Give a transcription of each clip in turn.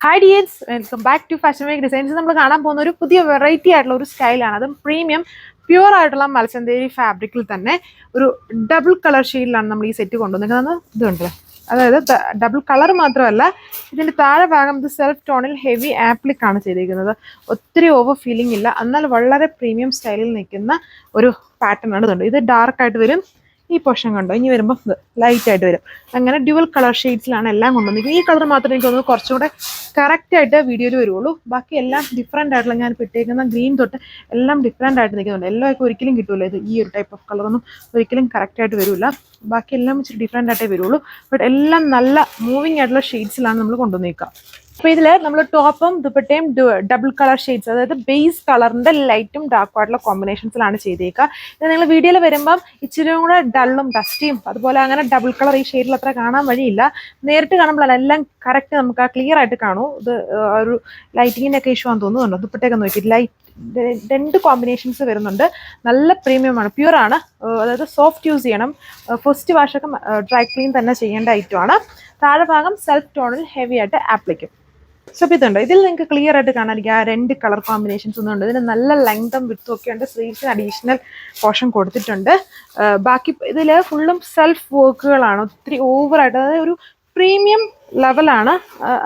Hi dears, welcome back to fashion make designs. നമ്മൾ കാണാൻ പോകുന്ന ഒരു പുതിയ വെറൈറ്റി ആയിട്ടുള്ള ഒരു സ്റ്റൈലാണ്. അതും പ്രീമിയം പ്യുവർ ആയിട്ടുള്ള മൽസന്തേരി ഫാബ്രിക്കിൽ തന്നെ ഒരു ഡബിൾ കളർ ഷെയ്ഡിലാണ് നമ്മൾ ഈ സെറ്റ് കൊണ്ടുവന്നിരിക്കുന്നത്. ഇതുണ്ട്, അതായത് ഡബിൾ കളർ മാത്രമല്ല, ഇതിൻ്റെ താഴെ ഭാഗം ഇത് സെൽഫ് ടോണിൽ ഹെവി ആപ്ലിക്കാണ് ചെയ്തിരിക്കുന്നത്. ഒത്തിരി ഓവർ ഫീലിംഗ് ഇല്ല, എന്നാൽ വളരെ പ്രീമിയം സ്റ്റൈലിൽ നിൽക്കുന്ന ഒരു പാറ്റേൺ ആണ്. ഇതുണ്ട്, ഇത് ഡാർക്ക് ആയിട്ട് വരും. ഈ പോർഷൻ കണ്ടോ, ഇനി വരുമ്പോൾ ലൈറ്റ് ആയിട്ട് വരും. അങ്ങനെ ഡ്യുവൽ കളർ ഷെയ്ഡ്സിലാണ് എല്ലാം കൊണ്ടുവന്നിരിക്കുന്നത്. ഈ കളർ മാത്രമേ എനിക്ക് തോന്നുന്നു കുറച്ചുകൂടെ കറക്റ്റായിട്ട് വീഡിയോയിൽ വരുള്ളൂ. ബാക്കി എല്ലാം ഡിഫറെൻ്റ് ആയിട്ടുള്ള, ഞാൻ ഇട്ടേക്കുന്ന ഗ്രീൻ തൊട്ട് എല്ലാം ഡിഫറെൻ്റ് ആയിട്ട് നിൽക്കുന്നുണ്ട്. എല്ലോ ഒക്കെ ഒരിക്കലും കിട്ടില്ല. ഇത് ഈ ഒരു ടൈപ്പ് ഓഫ് കളറൊന്നും ഒരിക്കലും കറക്റ്റായിട്ട് വരില്ല. ബാക്കി എല്ലാം ഇച്ചിരി ഡിഫറെൻ്റ് ആയിട്ടേ വരുള്ളൂ. ബട്ട് എല്ലാം നല്ല മൂവിങ് ആയിട്ടുള്ള ഷെയ്ഡ്സിലാണ് നമ്മൾ കൊണ്ടുവന്നിരിക്കുക. അപ്പോൾ ഇതിൽ നമ്മൾ ടോപ്പും ദുപ്പട്ടയും ഡബിൾ കളർ ഷെയ്ഡ്സ്, അതായത് ബേസ് കളറിൻ്റെ ലൈറ്റും ഡാർക്കും ആയിട്ടുള്ള കോമ്പിനേഷൻസിലാണ് ചെയ്തേക്കുക. ഇത് നിങ്ങൾ വീഡിയോയിൽ വരുമ്പം ഇച്ചിരി കൂടെ ഡള്ളും ഡസ്റ്റിയും അതുപോലെ അങ്ങനെ ഡബിൾ കളർ ഈ ഷെയ്ഡിൽ അത്ര കാണാൻ വഴിയില്ല. നേരിട്ട് കാണുമ്പോഴല്ല എല്ലാം കറക്റ്റ് നമുക്ക് ക്ലിയർ ആയിട്ട് കാണൂ. ഇത് ഒരു ലൈറ്റിങ്ങിൻ്റെ ഒക്കെ ഇഷ്യൂ ആണെന്ന് തോന്നുന്നുണ്ടോ? ദുപ്പട്ടയൊക്കെ നോക്കി രണ്ട് കോമ്പിനേഷൻസ് വരുന്നുണ്ട്. നല്ല പ്രീമിയമാണ്, പ്യുവർ ആണ്. അതായത് സോഫ്റ്റ് യൂസ് ചെയ്യണം. ഫസ്റ്റ് വാഷൊക്കെ ഡ്രൈ ക്ലീൻ തന്നെ ചെയ്യേണ്ട ഐറ്റമാണ്. താഴെ ഭാഗം സെൽഫ് ടോണിൽ ഹെവി ആയിട്ട് ആപ്ലിക്കും. സോ ഇതുണ്ട്, ഇതിൽ നിങ്ങൾക്ക് ക്ലിയർ ആയിട്ട് കാണാതിരിക്കും ആ രണ്ട് കളർ കോമ്പിനേഷൻസ് ഒന്നും ഉണ്ട്. ഇതിന് നല്ല ലെങ്തും വിഡ്ത്തും ഒക്കെ ഉണ്ട്. സ്ലീവ്സിന് അഡീഷണൽ പോർഷൻ കൊടുത്തിട്ടുണ്ട്. ബാക്കി ഇതിൽ ഫുള്ളും സെൽഫ് വർക്കുകളാണ്, ഒത്തിരി ഓവറായിട്ട്. അതായത് ഒരു പ്രീമിയം ലെവലാണ്,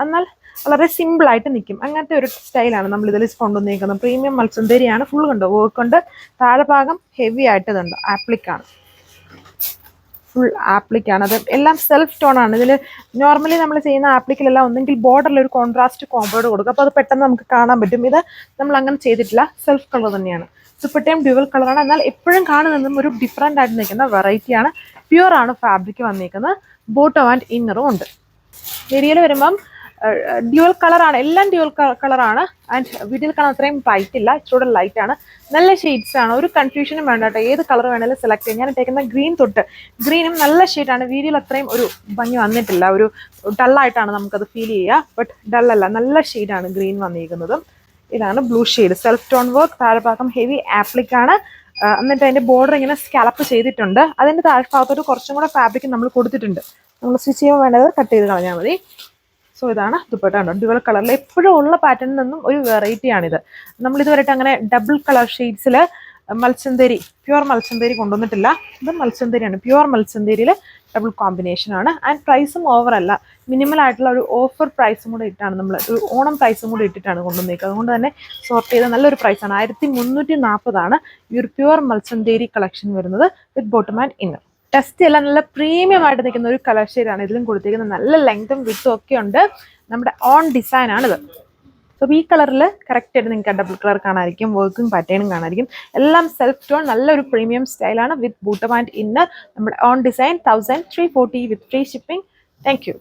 എന്നാൽ വളരെ സിമ്പിളായിട്ട് നിൽക്കും. അങ്ങനത്തെ ഒരു സ്റ്റൈലാണ് നമ്മൾ ഇതിൽ കൊണ്ടുവന്നിരിക്കുന്നത്. പ്രീമിയം മൽസന്തേരിയാണ്. ഫുൾ കണ്ടോ, വർക്ക് ഉണ്ട്. താഴെ ഭാഗം ഹെവി ആയിട്ട് ഇതുണ്ട്, ആപ്ലിക്കാണ്, ഫുൾ ആപ്ലിക്കാണ്. അത് എല്ലാം സെൽഫ് ടോൺ ആണ്. ഇതിൽ നോർമലി നമ്മൾ ചെയ്യുന്ന ആപ്ലിക്കിലെല്ലാം ഒന്നെങ്കിൽ ബോർഡറിൽ ഒരു കോൺട്രാസ്റ്റ് കോമ്പൗണ്ട് കൊടുക്കും, അപ്പോൾ അത് പെട്ടെന്ന് നമുക്ക് കാണാൻ പറ്റും. ഇത് നമ്മൾ അങ്ങനെ ചെയ്തിട്ടില്ല, സെൽഫ് കളർ തന്നെയാണ്. ദുപ്പട്ടയും ഡ്യുവൽ കളറാണ്, എന്നാൽ എപ്പോഴും കാണുന്നതും ഒരു ഡിഫറെൻ്റ് ആയിട്ട് നിൽക്കുന്ന വെറൈറ്റിയാണ്. പ്യുവർ ആണ് ഫാബ്രിക് വന്നിരിക്കുന്നത്. ബോട്ടം ആൻഡ് ഇന്നറും ഉണ്ട്. വീഡിയോയിൽ വരുമ്പം ഡ്യുവൽ കളറാണ്, എല്ലാം ഡ്യുവൽ കളറാണ്. ആൻഡ് വീഡിയോയിൽ കാണാൻ അത്രയും ബ്രൈറ്റ് ഇല്ല, ഇച്ചിരൂടെ ലൈറ്റ് ആണ്. നല്ല ഷെയ്ഡ്സ് ആണ്, ഒരു കൺഫ്യൂഷനും വേണ്ട കേട്ടോ. ഏത് കളർ വേണമെങ്കിലും സെലക്ട് ചെയ്യാം. ഞാൻ ഇട്ടേക്കുന്ന ഗ്രീൻ തൊട്ട്, ഗ്രീനും നല്ല ഷെയ്ഡാണ്. വീഡിയോയിൽ അത്രയും ഒരു ഭംഗി വന്നിട്ടില്ല, ഒരു ഡള്ളായിട്ടാണ് നമുക്കത് ഫീൽ ചെയ്യുക. ബട്ട് ഡള്ളല്ല, നല്ല ഷെയ്ഡാണ് ഗ്രീൻ വന്നിരിക്കുന്നതും. ഇതാണ് blue shade, self tone work. താഴെഭാഗം ഹെവി ആപ്ലിക്കാണ്. എന്നിട്ട് അതിൻ്റെ ബോർഡർ ഇങ്ങനെ സ്കാലപ്പ് ചെയ്തിട്ടുണ്ട്. അതിൻ്റെ താഴ്ഭാഗത്തോട്ട് കുറച്ചും കൂടെ ഫാബ്രിക് നമ്മൾ കൊടുത്തിട്ടുണ്ട്. നമ്മൾ സ്റ്റിച്ച് ചെയ്യുമ്പോൾ വേണ്ടത് കട്ട് ചെയ്ത് കളഞ്ഞാൽ മതി. സോ ഇതാണ് ദുപ്പട്ട. ഉണ്ടോ, ഡ്യുവൽ കളറിൽ എപ്പോഴും ഉള്ള പാറ്റേണിൽ നിന്നും ഒരു വെറൈറ്റിയാണിത്. നമ്മൾ ഇതുവരെയായിട്ട് അങ്ങനെ ഡബിൾ കളർ ഷെയ്ഡ്സിൽ മൽസന്തേരി, പ്യുവർ മൽസന്തേരി കൊണ്ടുവന്നിട്ടില്ല. ഇത് മൽസന്തേരിയാണ്, പ്യുവർ മൽസന്തേരിയിൽ ഡബിൾ കോമ്പിനേഷനാണ്. ആൻഡ് പ്രൈസും ഓവറല്ല, മിനിമൽ ആയിട്ടുള്ള ഒരു ഓഫർ പ്രൈസും കൂടെ ഇട്ടാണ്, നമ്മൾ ഒരു ഓണം പ്രൈസും കൂടെ ഇട്ടിട്ടാണ് കൊണ്ടുവന്നേക്കുന്നത്. അതുകൊണ്ട് തന്നെ സോർട്ട് ചെയ്ത നല്ലൊരു പ്രൈസാണ്. 1340 ഈ ഒരു പ്യുവർ മൽസന്തേരി കളക്ഷൻ വരുന്നത്, വിത്ത് ബോട്ടം ആൻഡ് ഇന്നർ. ടെസ്റ്റ് എല്ലാം നല്ല പ്രീമിയം ആയിട്ട് നിൽക്കുന്ന ഒരു കളർ ഷെയ്ഡാണ് ഇതിലും കൊടുത്തിരിക്കുന്നത്. നല്ല ലെങ്തും വിഡ്ത്തും ഒക്കെ ഉണ്ട്. നമ്മുടെ ഓൺ ഡിസൈൻ ആണിത്. സോ ഈ കളറിൽ കറക്റ്റായിട്ട് നിങ്ങൾക്ക് ഡബിൾ കളർ കാണാതിരിക്കും, വർക്കും പാറ്റേണും കാണാതിരിക്കും. എല്ലാം സെൽഫ് ടോൺ, നല്ലൊരു പ്രീമിയം സ്റ്റൈലാണ്. With bottom and inner. നമ്മുടെ own design 1340 with free shipping. Thank U.